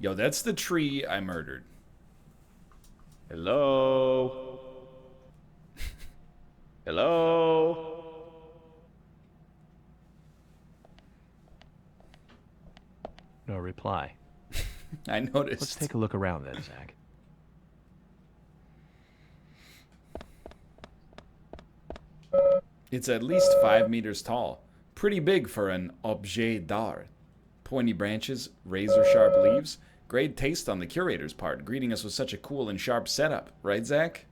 Yo, that's the tree I murdered. Hello? Hello? No reply. I noticed. Let's take a look around then, Zach. It's at least 5 meters tall. Pretty big for an objet d'art. Pointy branches, razor-sharp leaves. Great taste on the curator's part, greeting us with such a cool and sharp setup. Right, Zach?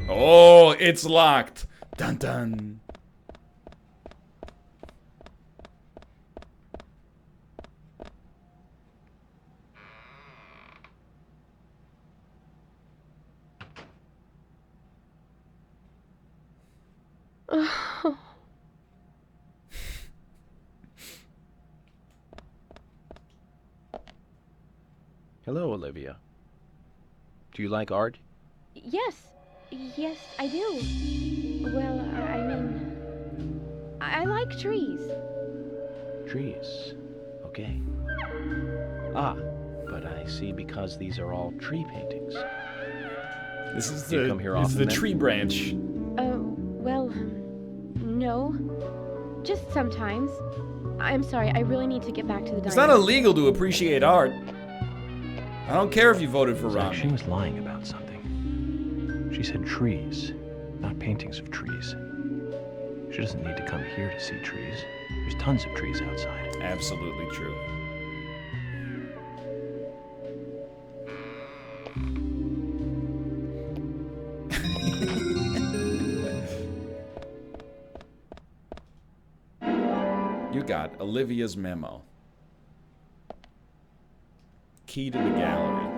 Oh, it's locked. Dun dun. Hello, Olivia. Do you like art? Yes. Yes, I do. Well, I mean... I like trees. Trees. Okay. Ah, but I see because these are all tree paintings. This is Do you come here often, the then? tree branch. Well... No. Just sometimes. I'm sorry, I really need to get back to the diner. It's not illegal to appreciate art. I don't care if you voted for Zach, she Romney. was lying about something. She said trees, not paintings of trees. She doesn't need to come here to see trees. There's tons of trees outside. Absolutely true. You got Olivia's memo. Key to the gallery.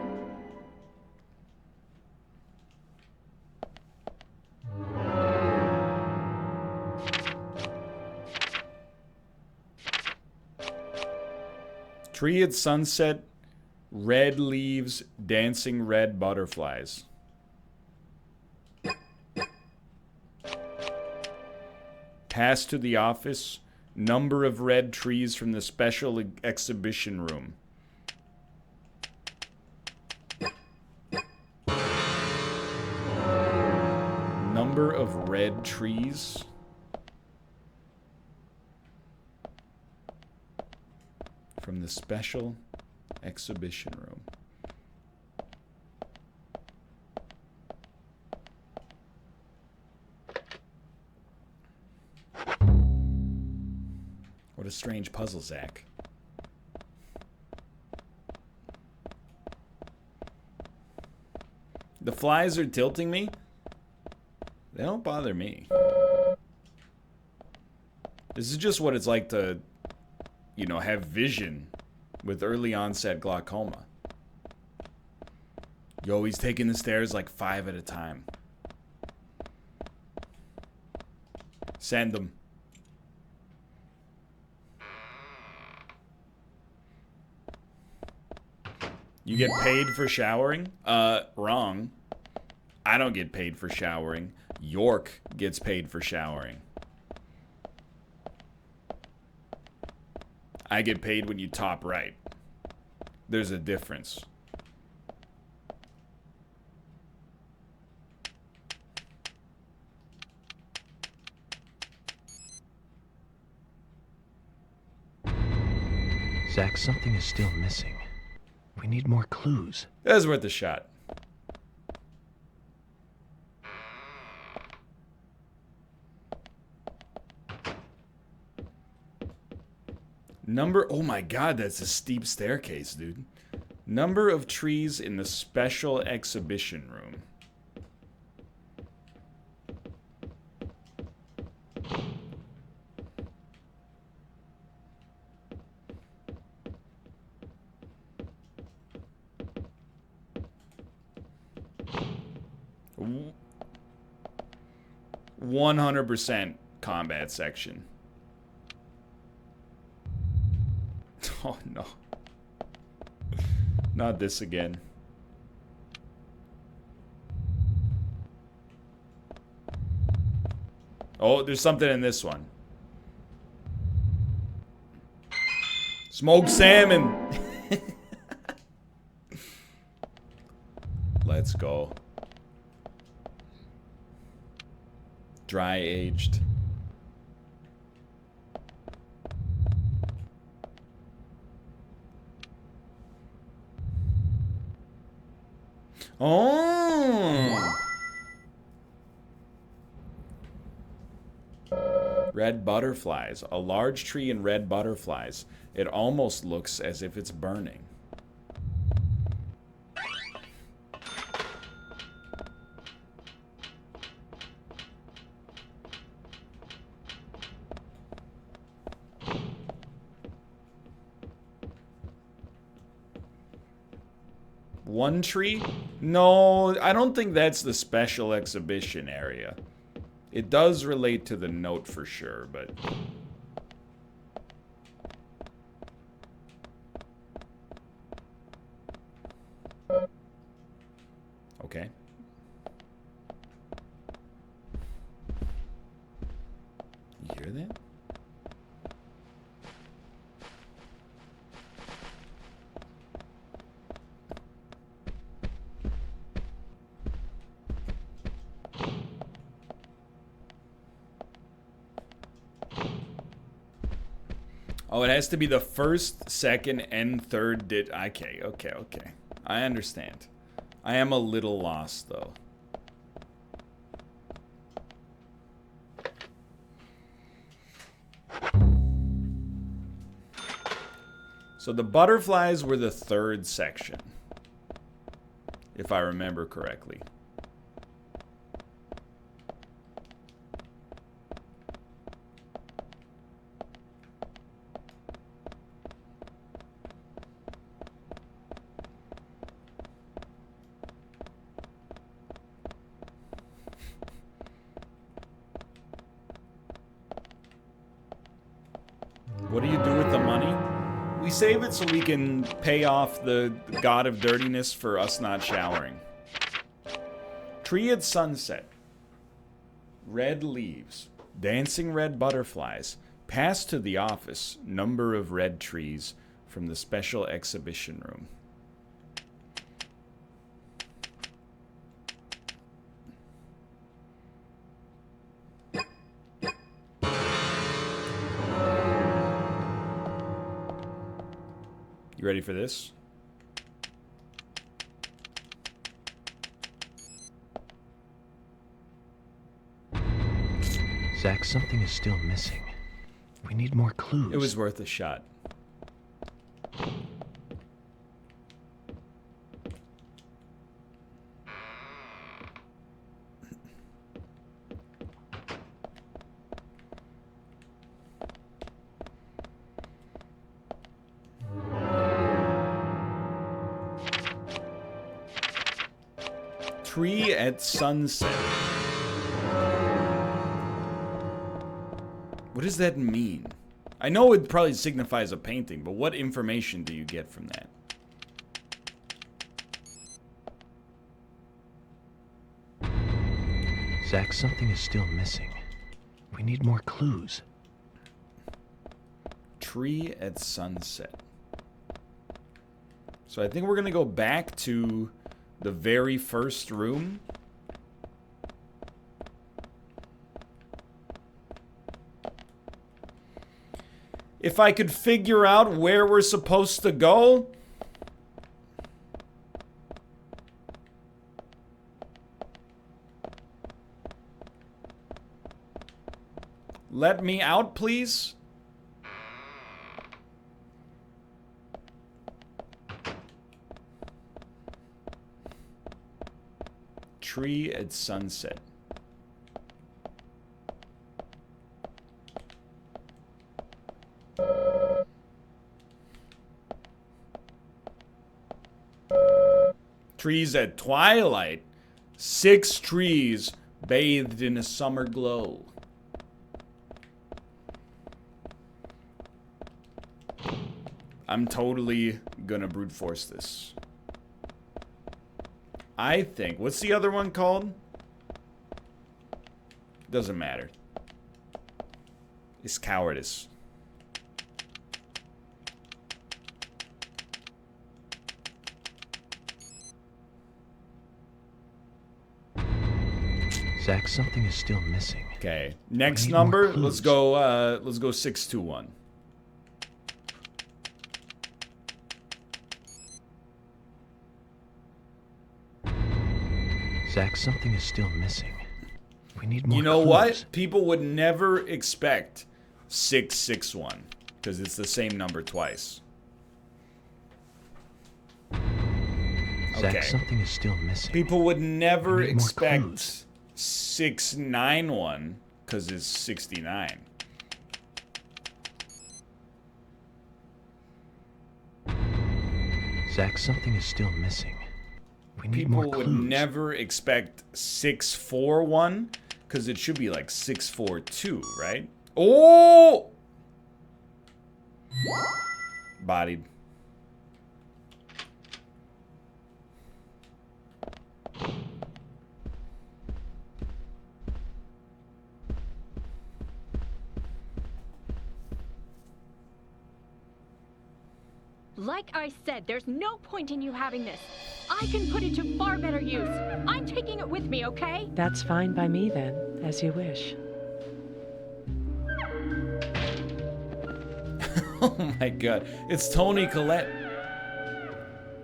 Tree at sunset, red leaves, dancing red butterflies. Pass to the office, number of red trees from the special exhibition room. Number of red trees. From the special exhibition room. What a strange puzzle, Zach. The flies are tilting me. They don't bother me. This is just what it's like to, you know, have vision with early onset glaucoma. Yo, he's taking the stairs like 5 at a time. Send them. You get paid for showering? Wrong. I don't get paid for showering. York gets paid for showering. I get paid when you top right. There's a difference. Zach, something is still missing. We need more clues. That's worth a shot. Number, oh my god, that's a steep staircase, dude. Number of trees in the special exhibition room. W- 100% combat section. Oh no. Not this again. Oh, there's something in this one. Smoked salmon. Let's go. Dry aged. Oh. Red butterflies. A large tree and red butterflies. It almost looks as if it's burning. One tree? No, I don't think that's the special exhibition area. It does relate to the note for sure, but... Okay. You hear that? Oh, it has to be the first, second, and third Okay, okay, okay. I understand. I am a little lost, though. So the butterflies were the third section, if I remember correctly. What do you do with the money? We save it so we can pay off the god of dirtiness for us not showering. Tree at sunset. Red leaves. Dancing red butterflies. Pass to the office. Number of red trees from the special exhibition room. You ready for this? Zach, something is still missing. We need more clues. It was worth a shot. Tree at sunset. What does that mean? I know it probably signifies a painting, but what information do you get from that? Zach, something is still missing. We need more clues. Tree at sunset. So I think we're gonna go back to the very first room. If I could figure out where we're supposed to go. Let me out, please. Tree at sunset. Trees at twilight. 6 trees bathed in a summer glow. I'm totally gonna brute force this. I think. What's the other one called? Doesn't matter. is cowardice. Zach, something is still missing. Okay. Next need number, more clues. let's go 621. Zach, something is still missing. We need more You know clues. what? People would never expect 661 because it's the same number twice. Zach, Okay. something is still missing. People would never We need more expect clues. 691 because it's 69. Zach, something is still missing. We need People more would clues. never expect 641 because it should be like 642, right? Oh! Bodied. Like I said, there's no point in you having this. I can put it to far better use. I'm taking it with me, okay? That's fine by me then, as you wish. Oh my god. It's Tony Collette.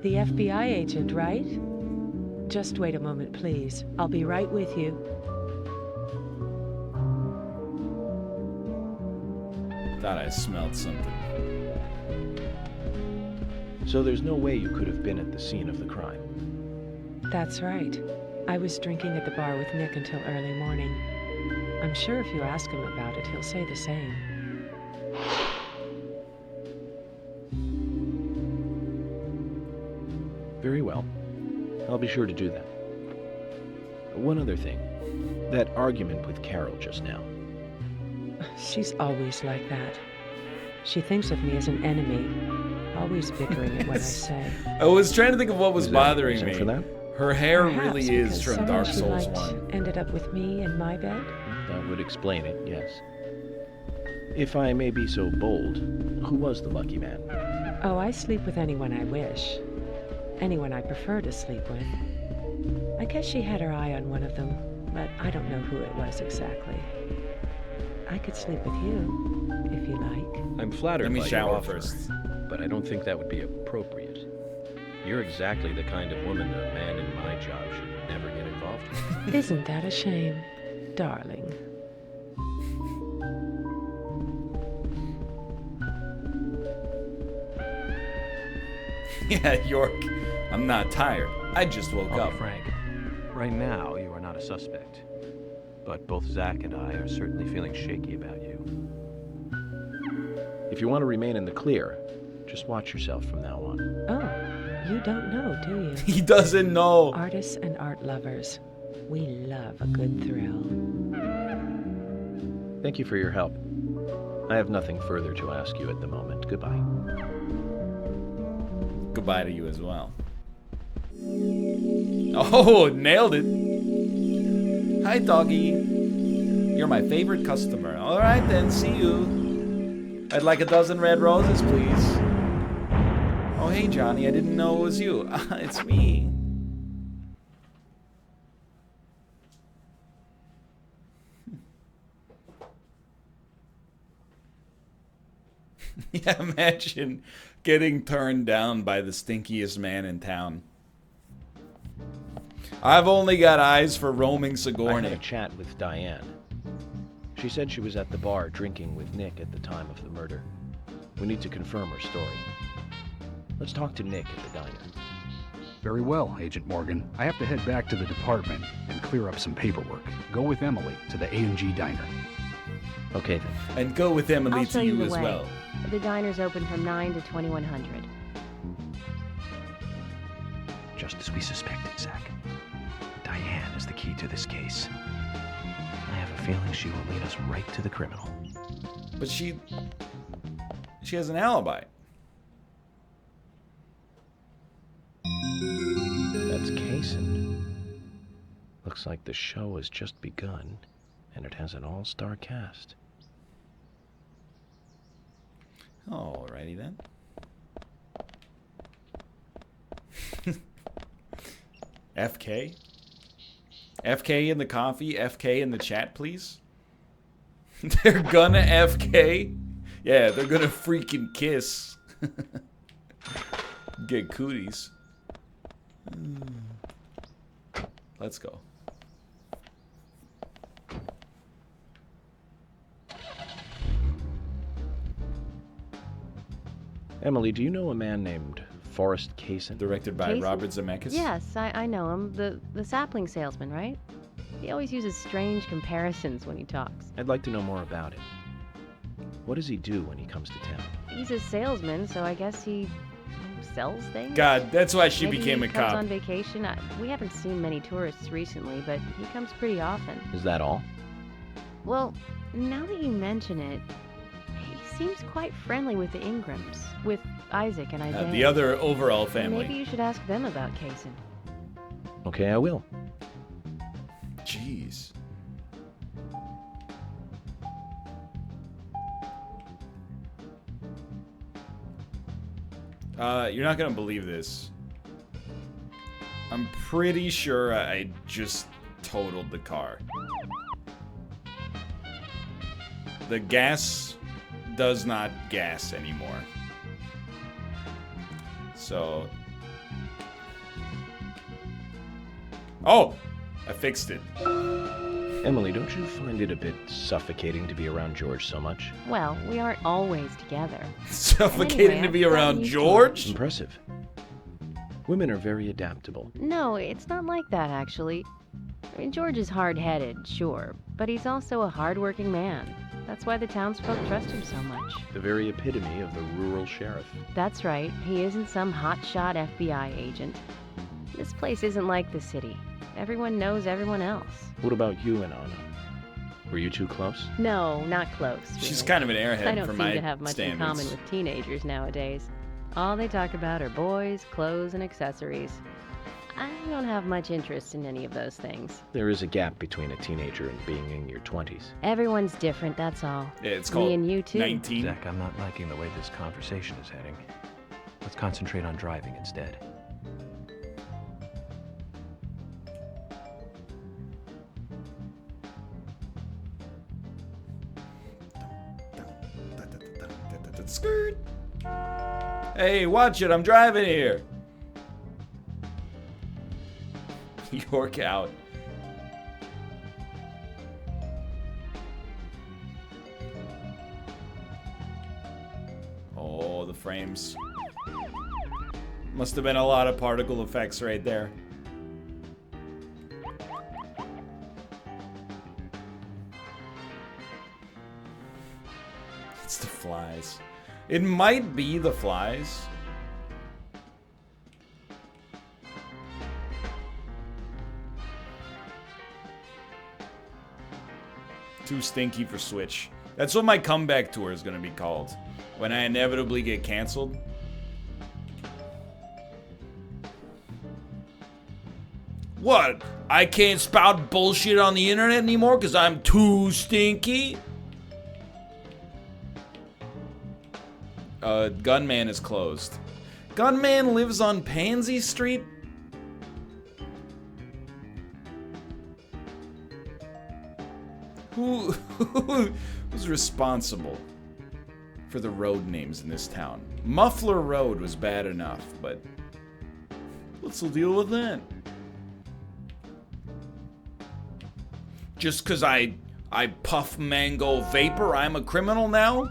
The FBI agent, right? Just wait a moment, please. I'll be right with you. Thought I smelled something. So there's no way you could have been at the scene of the crime. That's right. I was drinking at the bar with Nick until early morning. I'm sure if you ask him about it, he'll say the same. Very well. I'll be sure to do that. One other thing. That argument with Carol just now. She's always like that. She thinks of me as an enemy, always bickering at what I say. I was trying to think of what was Is there a bothering reason me. for that? Her hair Perhaps really is because from someone Dark she Souls liked 1. ended up with me in my bed? That would explain it, yes. If I may be so bold, who was the lucky man? Oh, I sleep with anyone I wish. Anyone I prefer to sleep with. I guess she had her eye on one of them, but I don't know who it was exactly. I could sleep with you, if you like. I'm flattered Let me by shower your offer, first. but I don't think that would be appropriate. You're exactly the kind of woman a man in my job should never get involved with. Isn't that a shame, darling? Yeah, York. I'm not tired. I just woke I'll up. be frank. Right now, you are not a suspect. But both Zach and I are certainly feeling shaky about you. If you want to remain in the clear, just watch yourself from now on. Oh, you don't know, do you? He doesn't know. Artists and art lovers, we love a good thrill. Thank you for your help. I have nothing further to ask you at the moment. Goodbye. Goodbye to you as well. Oh, nailed it. Hi, doggy. You're my favorite customer. All right, then. See you. I'd like a dozen red roses, please. Oh, hey, Johnny. I didn't know it was you. It's me. Yeah, imagine getting turned down by the stinkiest man in town. I've only got eyes for roaming I had a Sigourney. chat with Diane. She said she was at the bar drinking with Nick at the time of the murder. We need to confirm her story. Let's talk to Nick at the diner. Very well, Agent Morgan. I have to head back to the department and clear up some paperwork. Go with Emily to the A&G diner. Okay then. And go with Emily I'll to show you the as way. well. The diner's open from 9 to 2100. Just as we suspected, Zach. Diane is the key to this case. I have a feeling she will lead us right to the criminal. But she has an alibi. That's Kaysen. Looks like the show has just begun, and it has an all-star cast. Alrighty then. FK? FK in the coffee, FK in the chat, please. They're gonna FK? Yeah, they're gonna freaking kiss. Get cooties. Let's go. Emily, do you know a man named Forrest Kaysen? Directed by Kaysen? Robert Zemeckis. Yes, I know him. The sapling salesman, right? He always uses strange comparisons when he talks. I'd like to know more about him. What does he do when he comes to town? He's a salesman, so I guess he sells things? God, that's why she Maybe became he a comes cop. on vacation. We haven't seen many tourists recently, but he comes pretty often. Is that all? Well, now that you mention it, he seems quite friendly with the Ingrams, with Isaac and Isaiah. The other overall family. Maybe you should ask them about Kaysen. Okay, I will. Jeez. You're not gonna believe this. I'm pretty sure I just totaled the car. The gas does not gas anymore. So... Oh! I fixed it. Emily, don't you find it a bit suffocating to be around George so much? Well, we aren't always together. Suffocating Anyway, to be I've gotten around used to it. George? Impressive. Women are very adaptable. No, it's not like that, actually. I mean, George is hard-headed, sure, but he's also a hard-working man. That's why the townsfolk trust him so much. The very epitome of the rural sheriff. That's right, he isn't some hotshot FBI agent. This place isn't like the city. Everyone knows everyone else. What about you and Anna? Were you two close? No, not close. She's really. kind of an airhead I don't for seem my to have much in common standards. with teenagers nowadays. All they talk about are boys, clothes, and accessories. I don't have much interest in any of those things. There is a gap between a teenager and being in your 20s. Everyone's different, that's all. Yeah, it's called Me and you, too. 19. Zach, I'm not liking the way this conversation is heading. Let's concentrate on driving instead. Skirt. Hey, watch it, I'm driving here. York out. Oh, the frames. Must have been a lot of particle effects right there. It's the flies. It might be the flies. Too stinky for Switch. That's what my comeback tour is gonna be called. When I inevitably get canceled. What? I can't spout bullshit on the internet anymore because I'm too stinky? Gunman is closed. Gunman lives on Pansy Street? Who's responsible for the road names in this town? Muffler Road was bad enough, but what's the deal with that? Just because I puff mango vapor, I'm a criminal now?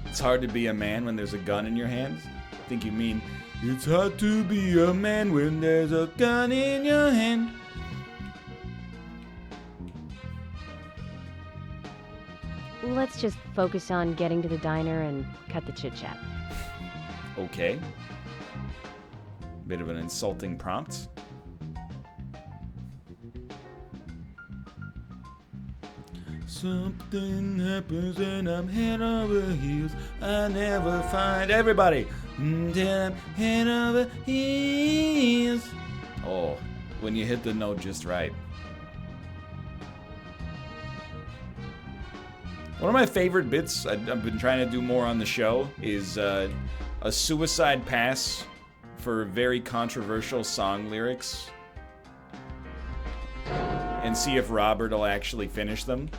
It's hard to be a man when there's a gun in your hand. I think you mean, it's hard to be a man when there's a gun in your hand. Let's just focus on getting to the diner and cut the chit-chat. Okay. Bit of an insulting prompt. Something happens and I'm head over heels. I never find everybody. I'm head over heels. Oh, when you hit the note just right. One of my favorite bits I've been trying to do more on the show is a suicide pass for very controversial song lyrics. And see if Robert will actually finish them.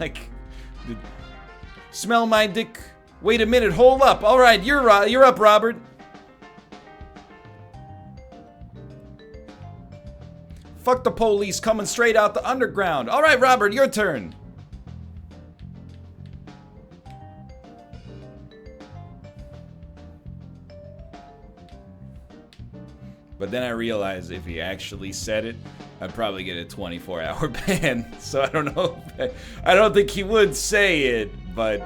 Like, smell my dick. Wait a minute, hold up. All right, you're up, Robert. Fuck the police coming straight out the underground. All right, Robert, your turn. But then I realized if he actually said it, I'd probably get a 24-hour ban. So I don't know. I don't think he would say it, but...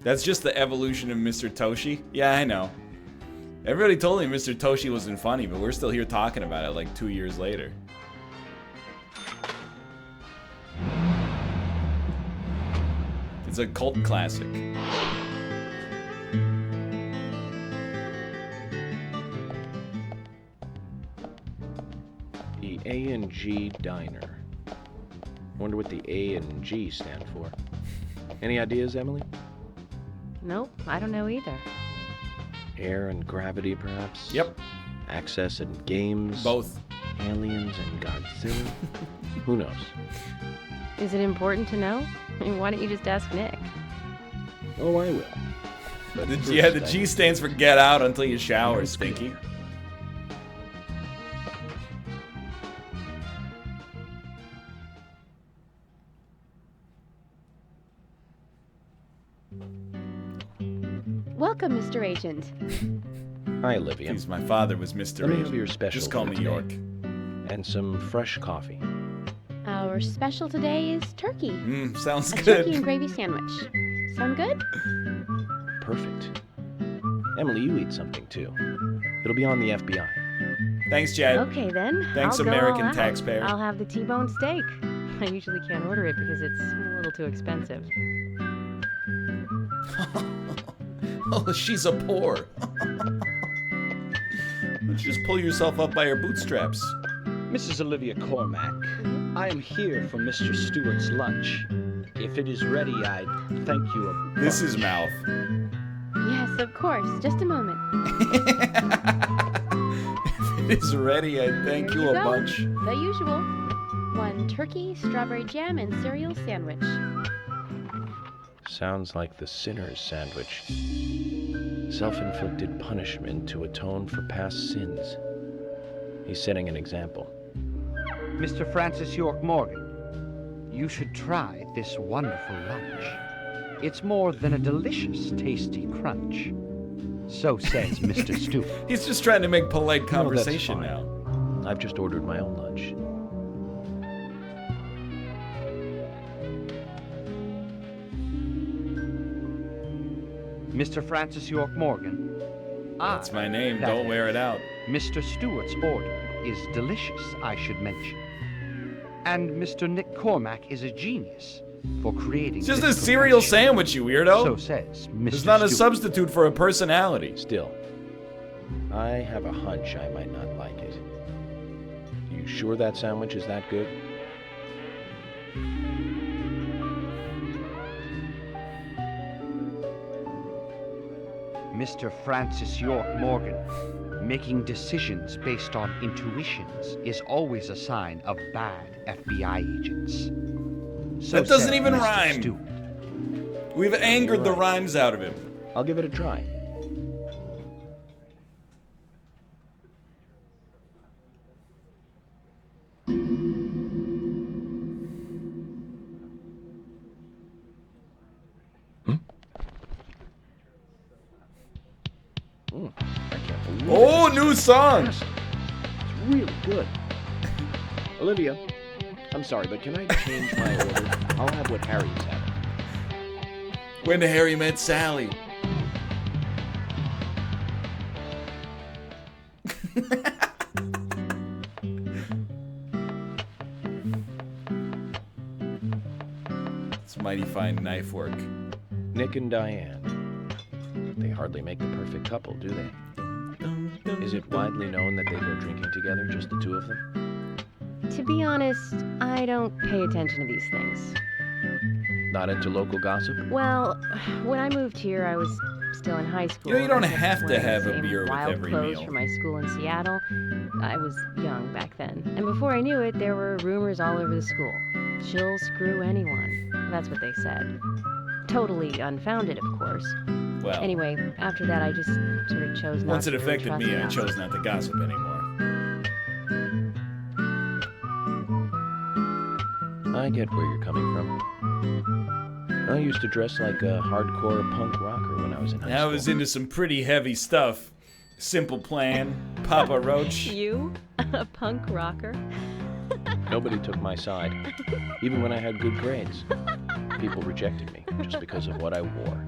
That's just the evolution of Mr. Toshi. Yeah, I know. Everybody told me Mr. Toshi wasn't funny, but we're still here talking about it like 2 years later. It's a cult classic. The A&G Diner. Wonder what the A and G stand for. Any ideas, Emily? Nope, I don't know either. Air and gravity, perhaps? Yep. Access and games? Both. Aliens and Godzilla? Who knows? Is it important to know? I mean, why don't you just ask Nick? Oh, I will. But The first, G stands for get out until you shower, Stinky. Welcome, Mr. Agent. Hi, Olivia. Please, my father was Mr. Let me Agent. have your special Just call for me today. York. And some fresh coffee. Our special today is turkey. Sounds A good. turkey and gravy sandwich. Sound good? Perfect. Emily, you eat something too. It'll be on the FBI. Thanks, Chad. Okay then. Thanks, I'll go American all out. taxpayer. I'll have the T-bone steak. I usually can't order it because it's a little too expensive. Oh, she's a poor. Just pull yourself up by your bootstraps. Mrs. Olivia Cormack, I am here for Mr. Stewart's lunch. If it is ready, I'd thank you a bunch. This is mouth. Yes, of course. Just a moment. If it is ready, I thank Here you a go. bunch. The usual. 1 turkey, strawberry jam, and cereal sandwich. Sounds like the sinner's sandwich. Self-inflicted punishment to atone for past sins. He's setting an example. Mr. Francis York Morgan, you should try this wonderful lunch. It's more than a delicious, tasty crunch. So says Mr. Stewart. He's just trying to make polite that's conversation fine. now. I've just ordered my own lunch. Mr. Francis York Morgan, That's my name. that Don't is. wear it out. Mr. Stewart's order is delicious, I should mention. And Mr. Nick Cormack is a genius for creating It's just this a cereal perfection. sandwich, you weirdo. So says Mr. It's not a Stewart. substitute for a personality. Still, I have a hunch I might not like it. You sure that sandwich is that good? Mr. Francis York Morgan, making decisions based on intuitions is always a sign of bad FBI agents. So That doesn't said even Mr. rhyme. Stewart. We've angered the rhymes out of him. I'll give it a try. I can't believe Oh, it. new song. It's really good. Olivia, I'm sorry, but can I change my order? I'll have what Harry's having. When Harry Met Sally. Mighty fine knife work. Nick and Diane. They hardly make the perfect couple, do they? Is it widely known that they go drinking together, just the two of them? To be honest, I don't pay attention to these things. Not into local gossip? Well, when I moved here, I was still in high school. You know, you don't I was have to wearing have the a same beer with wild every clothes meal. for my school in Seattle. I was young back then. And before I knew it, there were rumors all over the school. She'll screw anyone. That's what they said. Totally unfounded, of course. Well, Anyway, after that, I just sort of chose not once it to really affected trust me, I gossip. chose not to gossip anymore. I get where you're coming from. I used to dress like a hardcore punk rocker when I was in high I school. was into some pretty heavy stuff. Simple Plan, Papa Roach. You? A punk rocker? Nobody took my side, even when I had good grades. People rejected me just because of what I wore.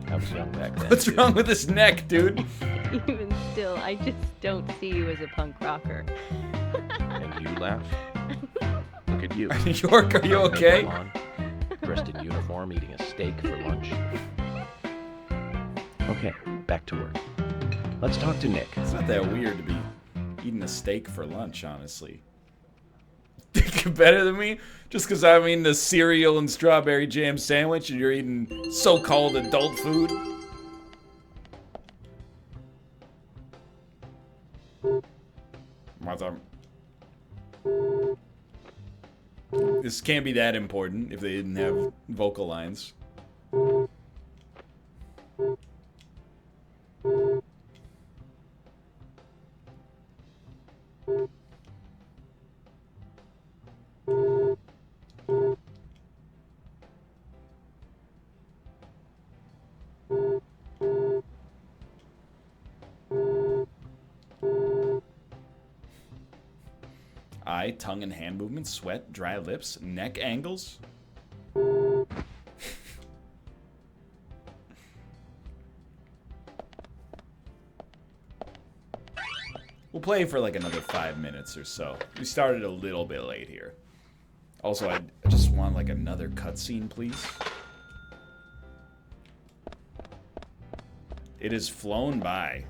I was young back then. What's wrong with his neck, dude? Even still, I just don't see you as a punk rocker. And you laugh? Look at you. York, are you okay? Makeup on, dressed in uniform, eating a steak for lunch. Okay, back to work. Let's talk to Nick. It's not that weird to be eating a steak for lunch, honestly. Think you're better than me? Just because I'm eating a cereal and strawberry jam sandwich and you're eating so-called adult food? This can't be that important if they didn't have vocal lines. Eye, tongue and hand movements, sweat, dry lips, neck angles. We'll play for like another 5 minutes or so. We started a little bit late here. Also, I just want like another cutscene, please. It has flown by.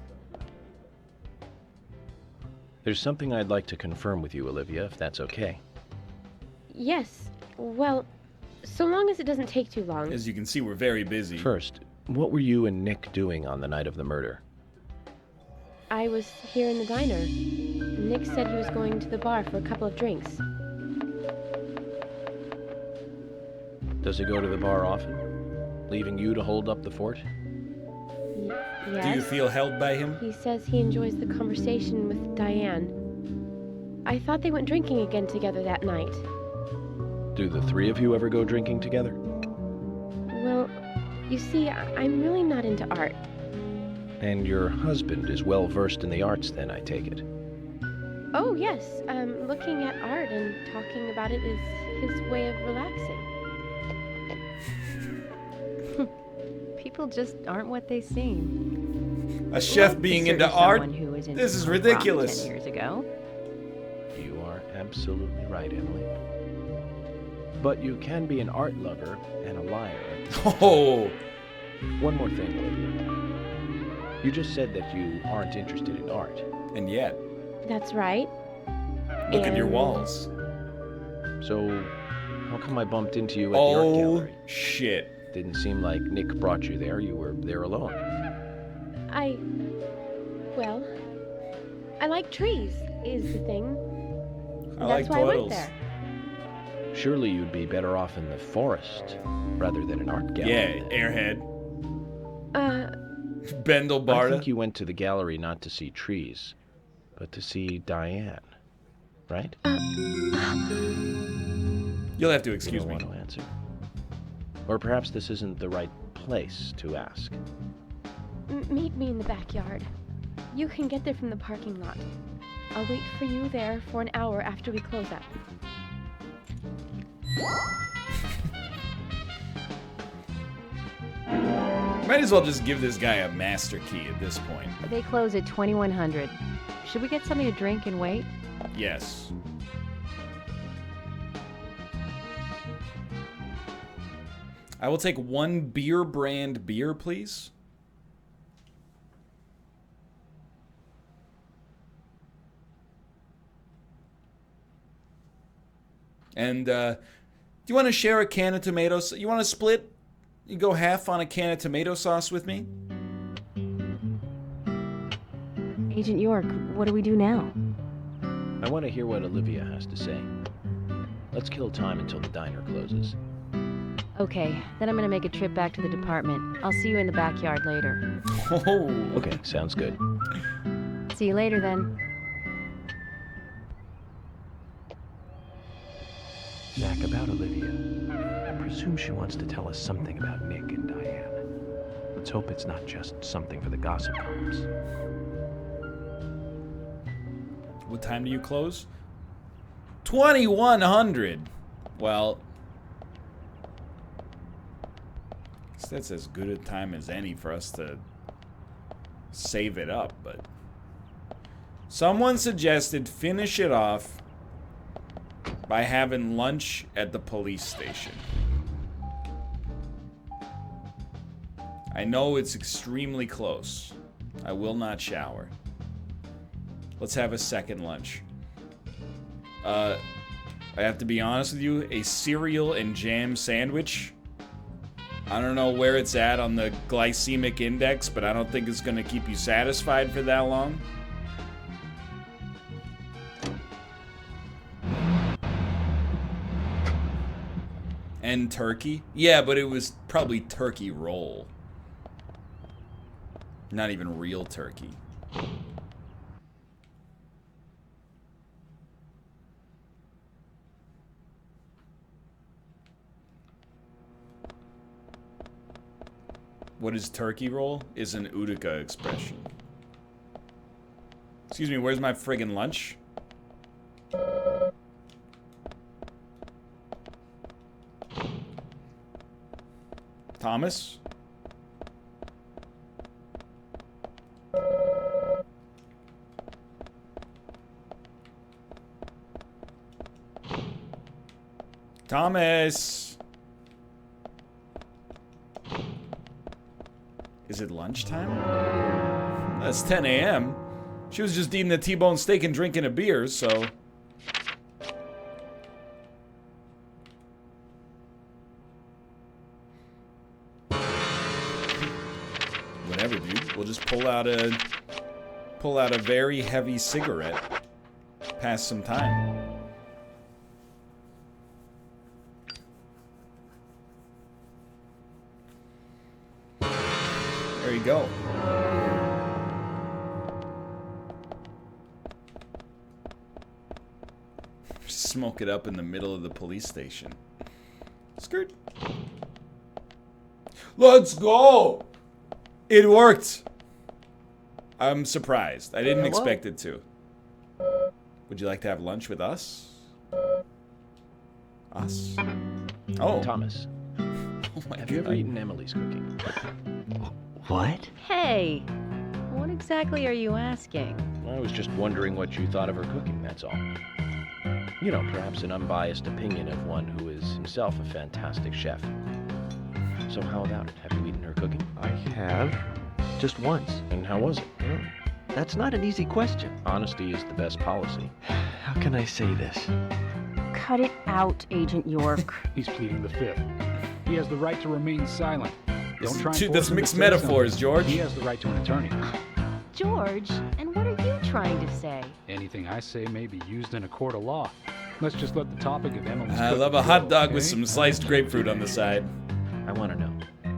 There's something I'd like to confirm with you, Olivia, if that's okay. Yes. Well, so long as it doesn't take too long. As you can see, we're very busy. First, what were you and Nick doing on the night of the murder? I was here in the diner. Nick said he was going to the bar for a couple of drinks. Does he go to the bar often? Leaving you to hold up the fort? Yes. Do you feel held by him? He says he enjoys the conversation with Diane. I thought they went drinking again together that night. Do the three of you ever go drinking together? Well, you see, I'm really not into art. And your husband is well versed in the arts then, I take it. Oh, yes. Looking at art and talking about it is his way of relaxing. People just aren't what they seem. A chef Well, being certainly into art? someone who was into This is punk rock ridiculous. 10 years ago. You are absolutely right, Emily. But you can be an art lover and a liar. Oh, One more thing, Olivia. You just said that you aren't interested in art. and yet, That's right. look at your And- walls. So, how come I bumped into you at the art Oh, gallery? shit. Didn't seem like Nick brought you there. You were there alone. Well, I like trees, is the thing. I That's like why I went turtles. there. Surely you'd be better off in the forest rather than an art gallery. Yeah, then. airhead. I Bendelbarda. think you went to the gallery not to see trees, but to see Diane, right? You'll have to You excuse don't me. want to answer. Or perhaps this isn't the right place to ask. Meet me in the backyard. You can get there from the parking lot. I'll wait for you there for an hour after we close up. Might as well just give this guy a master key at this point. They close at 2100. Should we get something to drink and wait? Yes. I will take 1 beer brand beer, please. And do you want to share a can of tomatoes? You want to split? You go half on a can of tomato sauce with me? Agent York, what do we do now? I want to hear what Olivia has to say. Let's kill time until the diner closes. Okay, then I'm gonna make a trip back to the department. I'll see you in the backyard later. Oh. Okay, sounds good. See you later then. Zach, about Olivia. I presume she wants to tell us something about Nick and Diane. Let's hope it's not just something for the gossip columns. What time do you close? 2100. Well, I guess that's as good a time as any for us to save it up, but someone suggested finish it off by having lunch at the police station. I know it's extremely close. I will not shower. Let's have a second lunch. I have to be honest with you, a cereal and jam sandwich. I don't know where it's at on the glycemic index, but I don't think it's gonna keep you satisfied for that long. And turkey? Yeah, but it was probably turkey roll. Not even real turkey. What is turkey roll? Is an Utica expression. Excuse me, where's my friggin' lunch? Thomas? Thomas! Is it lunchtime? That's 10 a.m. She was just eating a T-bone steak and drinking a beer, so... Whatever, dude. We'll just pull out a very heavy cigarette. Pass some time. There you go. Smoke it up in the middle of the police station. Skirt. Let's go! It worked! I'm surprised. I didn't expect it to. Would you like to have lunch with us? Us? Oh. Thomas, Oh my have you ever eaten Emily's cooking? What? Hey, what exactly are you asking? I was just wondering what you thought of her cooking, that's all. You know, perhaps an unbiased opinion of one who is himself a fantastic chef. So how about it? Have you eaten her cooking? I have. Just once. And how was it? Well, that's not an easy question. Honesty is the best policy. How can I say this? Cut it out, Agent York. He's pleading the fifth. He has the right to remain silent. Don't try and Dude, force that's him to mixed say metaphors, something. George. He has the right to an attorney. George, and what are you trying to say? Anything I say may be used in a court of law. Let's just let the topic of Emily's I cooking love a go, hot dog with okay? some sliced grapefruit on the side. I want to know.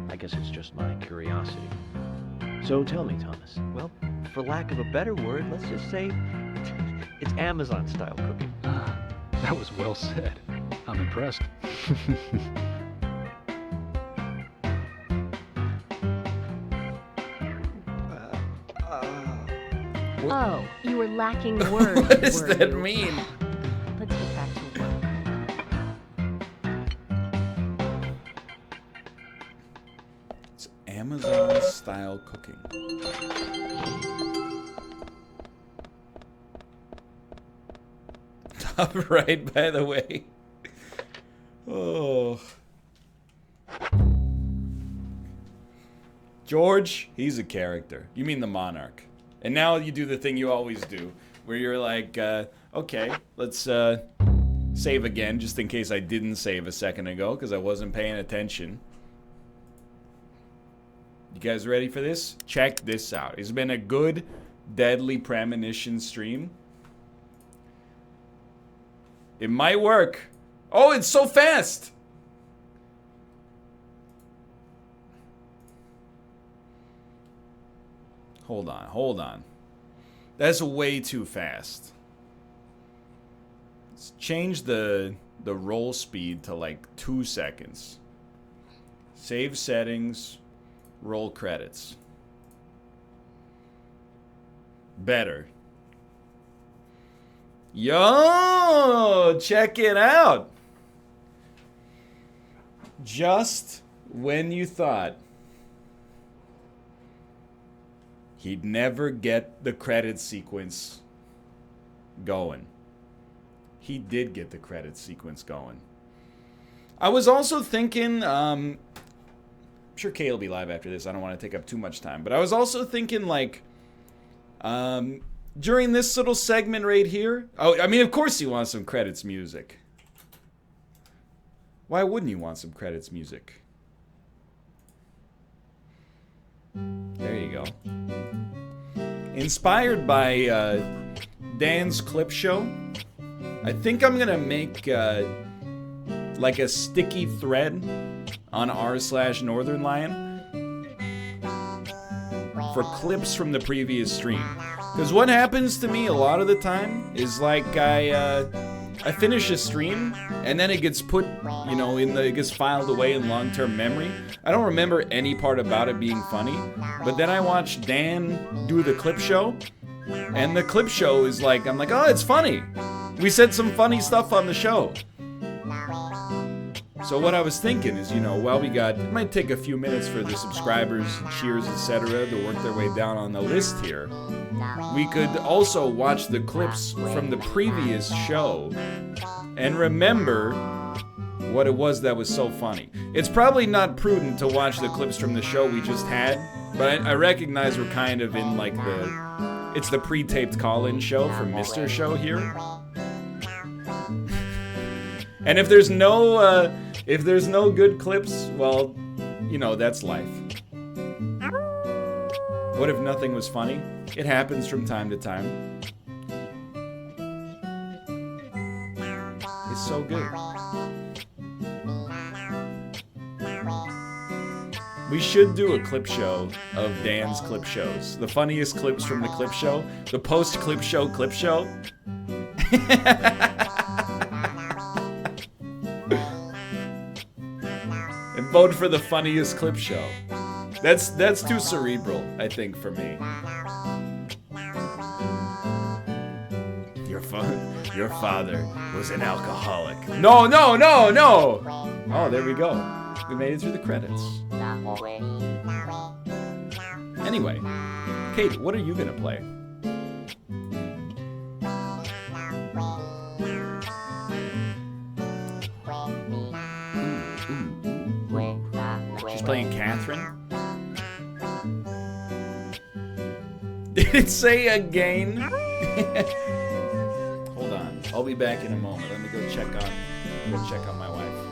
I guess it's just my curiosity. So tell me, Thomas. Well, for lack of a better word, let's just say it's Amazon-style cooking. That was well said. I'm impressed. Oh, you were lacking words. What does were that you? mean? Let's get back to work. It's Amazon-style cooking. Top right, by the way. Oh. George, he's a character. You mean the monarch. And now you do the thing you always do, where you're like, okay, let's save again, just in case I didn't save a second ago, because I wasn't paying attention. You guys ready for this? Check this out. It's been a good, deadly premonition stream. It might work. Oh, it's so fast! Hold on, hold on. That's way too fast. Let's change the roll speed to like 2 seconds. Save settings, roll credits. Better. Yo, check it out. Just when you thought he'd never get the credit sequence going, he did get the credit sequence going. I was also thinking, I'm sure Kay will be live after this. I don't want to take up too much time, but I was also thinking, like, during this little segment right here. Oh, I mean, of course you want some credits music. Why wouldn't you want some credits music? There you go. Inspired by Dan's clip show, I think I'm gonna make like a sticky thread on r/Northernlion for clips from the previous stream. Because what happens to me a lot of the time is like I finish a stream and then it gets put, you know, it gets filed away in long-term memory. I don't remember any part about it being funny, but then I watch Dan do the clip show, and the clip show is like, I'm like, oh, it's funny. We said some funny stuff on the show. So what I was thinking is, you know, while it might take a few minutes for the subscribers, cheers, etc. to work their way down on the list here, we could also watch the clips from the previous show and remember what it was that was so funny. It's probably not prudent to watch the clips from the show we just had, but I recognize we're kind of in like it's the pre-taped call-in show for Mr. Show here. And if there's no good clips, well, you know, that's life. What if nothing was funny? It happens from time to time. It's so good. We should do a clip show of Dan's clip shows. The funniest clips from the clip show. The post-clip show clip show. And vote for the funniest clip show. That's too cerebral, I think, for me. Your father was an alcoholic. No! Oh, there we go. We made it through the credits. Anyway, Kate, what are you gonna play? She's playing Catherine. Did it say again? Hold on, I'll be back in a moment. Let me go check on my wife.